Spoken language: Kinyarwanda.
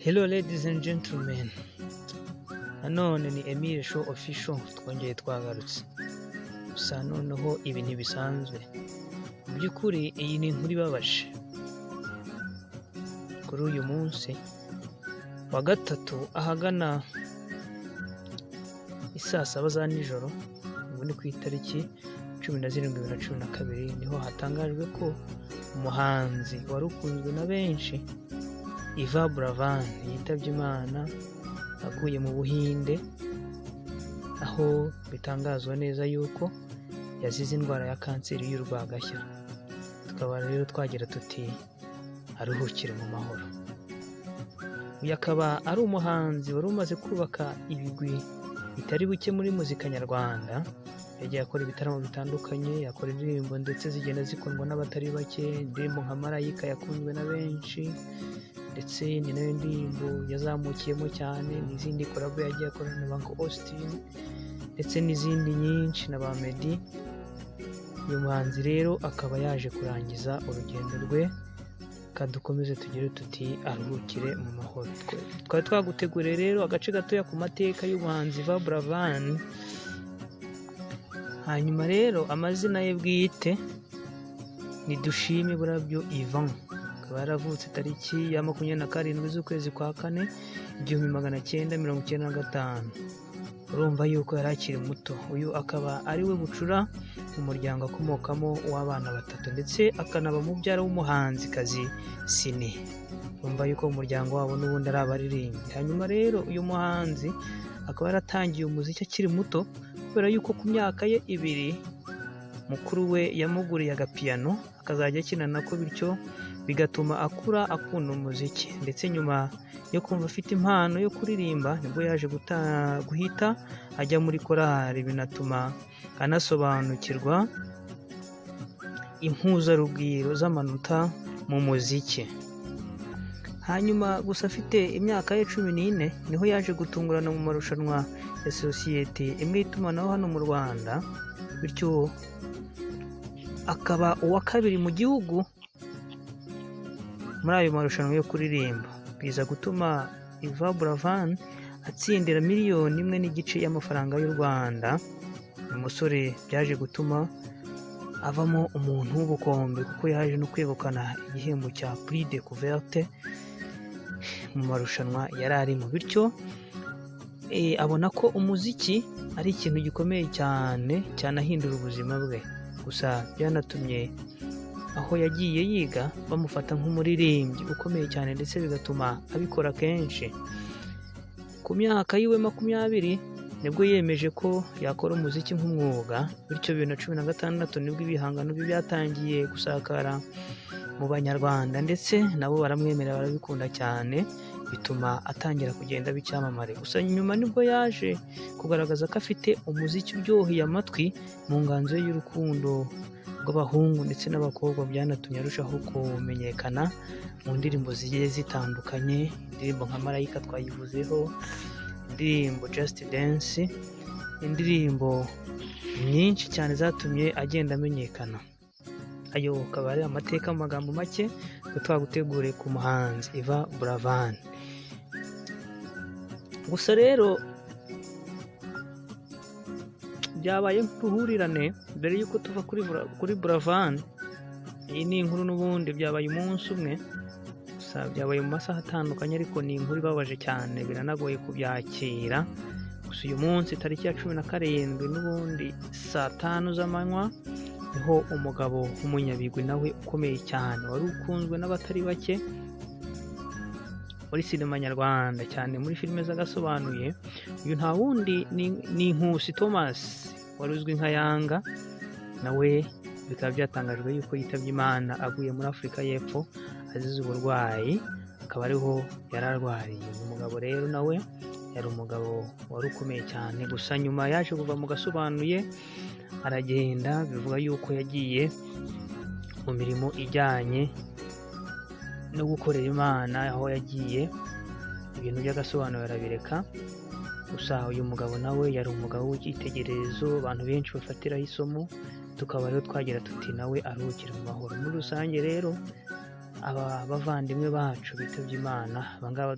Hello ladies and gentlemen, nanone ni Emile Show Official, twongeye twagarutse. Gusa noneho ibi ntibisanzwe. Mu by'ukuri iyi ni inkuru ibabaje. Kuri uyu munsi wa gatatu ahagana isaa 7 za nijoro, ubu ni ku itariki 17/2012, niho hatangajwe ko umuhanzi wari ukunzwe na benshi Yvan Buravan yitabye Imana aguye mu Buhinde, aho bitangazwa neza yuko yazize indwara ya kanseri y'urwagashya. Tukaba rero twagira tuti aruhukire mu mahoro. Uyu akaba ari umuhanzi wari umaze kubaka ibigwi bitari buke muri muzika nyarwanda. Yagiye akora ibitaramo bitandukanye, yakora indirimbo ndetse zigenda zikundwa n'abatari bake, indirimbo nka Marayika yakunzwe na benshi, ndetse ni nayo ndirimbo yazamukiyemo cyane, n'izindi collabo yagiye akorana na Uncle Austin ndetse n'izindi nyinshi na ba Meddy. Uyu muhanzi rero akaba yaje kurangiza urugendo rwe, kadukomeze tugire tuti aruhukire mu mahoro. Twari twaguteguriye rero agace gatoya ku mateka y'umuhanzi Yvan Buravan. Hanyuma rero amazina ye bwite ni Dushime Burabyo Yvan. Akaba yaravutse tariki ya 27 z'ukwezi kwa 4 1995. Urumva yuko yari akiri muto. Uyu akaba ari we bucura mu muryango akomokamo w'abana 3, ndetse akanaba mubyara w'umuhanzikazi Sine. Urumva yuko umuryango wabo n'ubundi ari abaririmbyi. Hanyuma rero uyu muhanzi akaba yaratangiye umuziki akiri muto, kubera yuko ku myaka ye 2 mukuru we yamuguriye agapiyano akazajya akina nako, bityo bigatuma akura akunda umuziki. Ndetse nyuma yo kumva afite impano yo kuririmba, nibwo yaje guhita ajya muri korali, binatuma anasobanukirwa impuzarugwiro z'amanota mu muziki. Hanyuma gusa afite imyaka ye 14 niho yaje gutungurana mu marushanwa ya sosiyete imwe y'itumanaho hano mu Rwanda, bityo akaba uwa kabiri mu gihugu muri ayo marushanwa yo kuririmba. Biza gutuma Yvan Buravan atsindira 1.5 miliyoni y'amafaranga y'u Rwanda. Umusore byaje gutuma avamo umuntu w'ubukombe, kuko yaje no kwegukana igihembo cya Prix Découverte mu marushanwa yari arimo. Bityo abona ko umuziki ari ikintu gikomeye cyane cyanahindura ubuzima bwe. Gusa byanatumye aho yagiye yiga bamufata nk'umuririmbyi ukomeye cyane, ndetse bigatuma abikora kenshi. Ku myaka yiwe 20 nibwo yemeje ko yakora umuziki nk'umwuga, bityo 2016 nibwo ibihangano bye byatangiye gusakara mu Banyarwanda, ndetse nabo baramwemerera, barabikunda cyane, bituma atangira kugenda bicyamamare. Gusa nyuma nibwo yaje kugaragaza ko afite umuziki uryoheye amatwi mu nganzo y'urukundo rw'abahungu ndetse n'abakobwa, byanatumye arushaho kumenyekana mu ndirimbo zigiye zitandukanye. Indirimbo nka Marayika twayivuzeho, indirimbo Just Dance, indirimbo nyinshi cyane zatumye agenda amenyekana. Ayo akaba ari amateka mu magambo make twaguteguriye ku muhanzi Yvan Buravan. Gusa rero byabaye nk'uruhurirane mbere yuko tuva kuri Buravan. Iyi ni inkuru n'ubundi byabaye umunsi umwe, gusa byabaye mu masaha atandukanye, ariko ni inkuru ibabaje cyane, biranagoye kubyakira. Gusa uyu munsi tariki ya 17 n'ubundi saa 5 z'amanywa, niho umugabo w'umunyabigwi nawe ukomeye cyane wari ukunzwe n'abatari bake muri sinema nyarwanda, cyane muri filime z'agasobanuye. Uyu nta wundi ni Nkusi Thomas, wari uzwi nka Yanga. Nawe bikaba byatangajwe yuko yitabye Imana aguye muri Afurika y'Epfo azize uburwayi, akaba ariho yari arwariye. Uyu mugabo rero nawe yari umugabo wari ukomeye cyane. Gusa nyuma yaje kuva mu gasobanuye aragenda, bivuga yuko yagiye mu mirimo ijyanye no gukorera Imana, aho yagiye ibintu by'agasobanuro arabireka. Gusa uyu mugabo nawe yari umugabo w'icyitegererezo, abantu benshi bafatiraho isomo. Tukaba rero twagira tuti nawe aruhukire mu mahoro. Muri rusange rero aba bavandimwe bacu bitabye Imana, abangaba